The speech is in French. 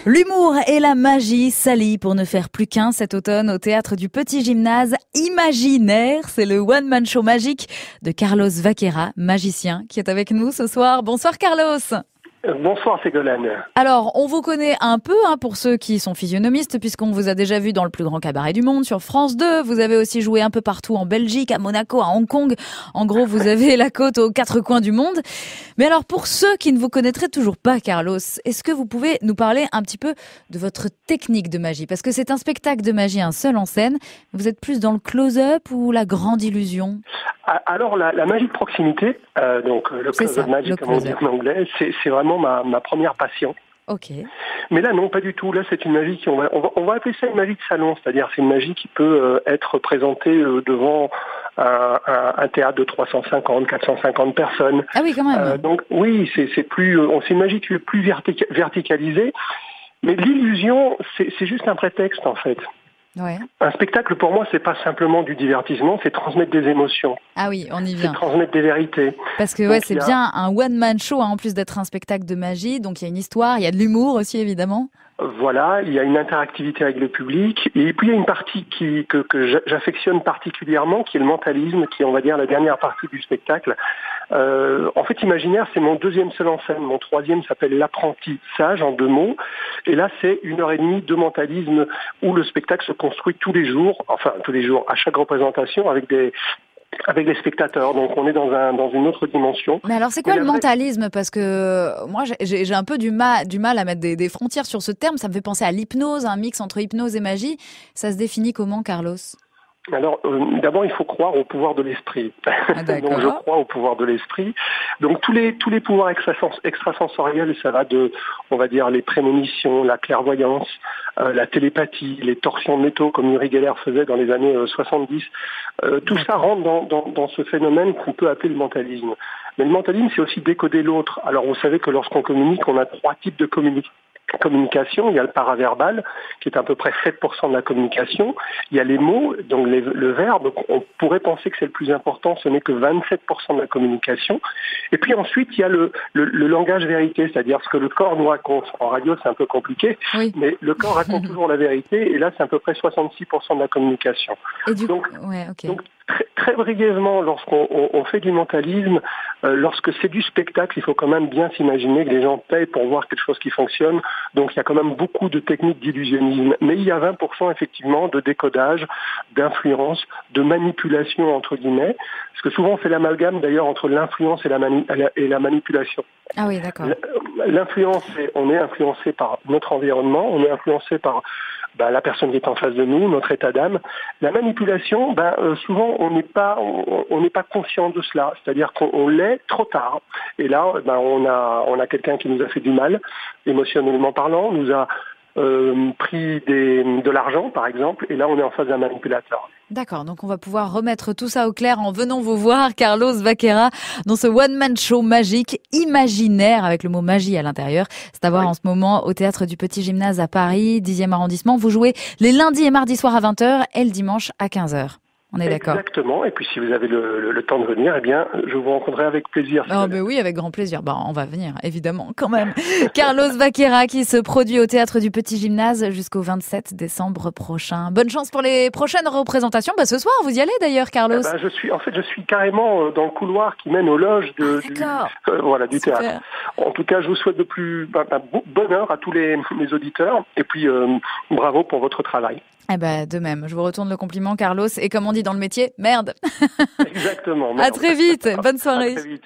L'humour et la magie s'allient pour ne faire plus qu'un cet automne au théâtre du Petit Gymnase Imaginaire. C'est le one-man show magique de Carlos Vaquera, magicien, qui est avec nous ce soir. Bonsoir Carlos. Bonsoir Ségolène. Alors, on vous connaît un peu pour ceux qui sont physionomistes, puisqu'on vous a déjà vu dans le plus grand cabaret du monde sur France 2. Vous avez aussi joué un peu partout en Belgique, à Monaco, à Hong Kong. En gros, vous avez la côte aux quatre coins du monde. Mais alors, pour ceux qui ne vous connaîtraient toujours pas, Carlos, est-ce que vous pouvez nous parler un petit peu de votre technique de magie? Parce que c'est un spectacle de magie, un seul en scène. Vous êtes plus dans le close-up ou la grande illusion? Alors la magie de proximité, donc le close-up magic comme on dit en anglais, c'est vraiment ma première passion. Ok. Mais là non, pas du tout. Là c'est une magie on va appeler ça une magie de salon, c'est-à-dire c'est une magie qui peut être présentée devant un théâtre de 350, 450 personnes. Ah oui, quand même. Donc oui, c'est une magie qui est plus verticalisée. Mais l'illusion, c'est juste un prétexte en fait. Ouais. Un spectacle, pour moi, c'est pas simplement du divertissement, c'est transmettre des émotions. Ah oui, on y vient. C'est transmettre des vérités. Parce que c'est bien un one-man show, en plus d'être un spectacle de magie. Donc il y a une histoire, il y a de l'humour aussi, évidemment. Voilà, il y a une interactivité avec le public. Et puis il y a une partie que j'affectionne particulièrement, qui est le mentalisme, qui est, on va dire, la dernière partie du spectacle. En fait, Imaginaire, c'est mon deuxième seul en scène. Mon troisième s'appelle L'apprentissage, en 2 mots. Et là, c'est 1h30 de mentalisme où le spectacle se construit tous les jours, à chaque représentation, avec les spectateurs. Donc on est dans une autre dimension. Mais alors c'est quoi le mentalisme? Parce que moi j'ai un peu du mal à mettre des frontières sur ce terme. Ça me fait penser à l'hypnose, un mix entre hypnose et magie. Ça se définit comment, Carlos? Alors, d'abord, il faut croire au pouvoir de l'esprit. Ah, donc, je crois au pouvoir de l'esprit. Donc, tous les pouvoirs extrasensoriels, ça va de, on va dire, les prémonitions, la clairvoyance, la télépathie, les torsions de métaux, comme Uri Geller faisait dans les années 70. Tout ça rentre dans ce phénomène qu'on peut appeler le mentalisme. Mais le mentalisme, c'est aussi décoder l'autre. Alors, vous savez que lorsqu'on communique, on a 3 types de communication. Il y a le paraverbal, qui est à peu près 7% de la communication. Il y a les mots, donc le verbe. On pourrait penser que c'est le plus important, ce n'est que 27% de la communication. Et puis ensuite, il y a le langage vérité, c'est-à-dire ce que le corps nous raconte. En radio, c'est un peu compliqué, oui. Mais le corps raconte toujours la vérité, et là, c'est à peu près 66% de la communication. Et donc, très brièvement, lorsqu'on fait du mentalisme, lorsque c'est du spectacle, il faut quand même bien s'imaginer que les gens payent pour voir quelque chose qui fonctionne. Donc il y a quand même beaucoup de techniques d'illusionnisme. Mais il y a 20% effectivement de décodage, d'influence, de manipulation entre guillemets. Parce que souvent on fait l'amalgame d'ailleurs entre l'influence et la manipulation. Ah oui, d'accord. L'influence, on est influencé par notre environnement, on est influencé par la personne qui est en face de nous, notre état d'âme. La manipulation, souvent on n'est pas conscient de cela, c'est-à-dire qu'on l'est trop tard. Et là, on a quelqu'un qui nous a fait du mal, émotionnellement parlant, nous a pris de l'argent par exemple, et là on est en face d'un manipulateur. D'accord, donc on va pouvoir remettre tout ça au clair en venant vous voir, Carlos Vaquera, dans ce one-man show magique Imaginaire, avec le mot magie à l'intérieur. C'est à voir en ce moment au théâtre du Petit Gymnase à Paris, 10e arrondissement. Vous jouez les lundis et mardis soirs à 20h et le dimanche à 15h. On est d'accord. Exactement. Et puis si vous avez le temps de venir, eh bien, je vous rencontrerai avec plaisir. Oui, avec grand plaisir. On va venir, évidemment, quand même. Carlos Vaquera qui se produit au théâtre du Petit Gymnase jusqu'au 27 décembre prochain. Bonne chance pour les prochaines représentations. Ce soir, vous y allez d'ailleurs, Carlos. Je suis carrément dans le couloir qui mène aux loges du théâtre. En tout cas, je vous souhaite bonheur à tous les auditeurs. Et puis, bravo pour votre travail. De même. Je vous retourne le compliment, Carlos. Et comme on dit dans le métier, merde. Exactement. À très vite. Bonne soirée. À très vite.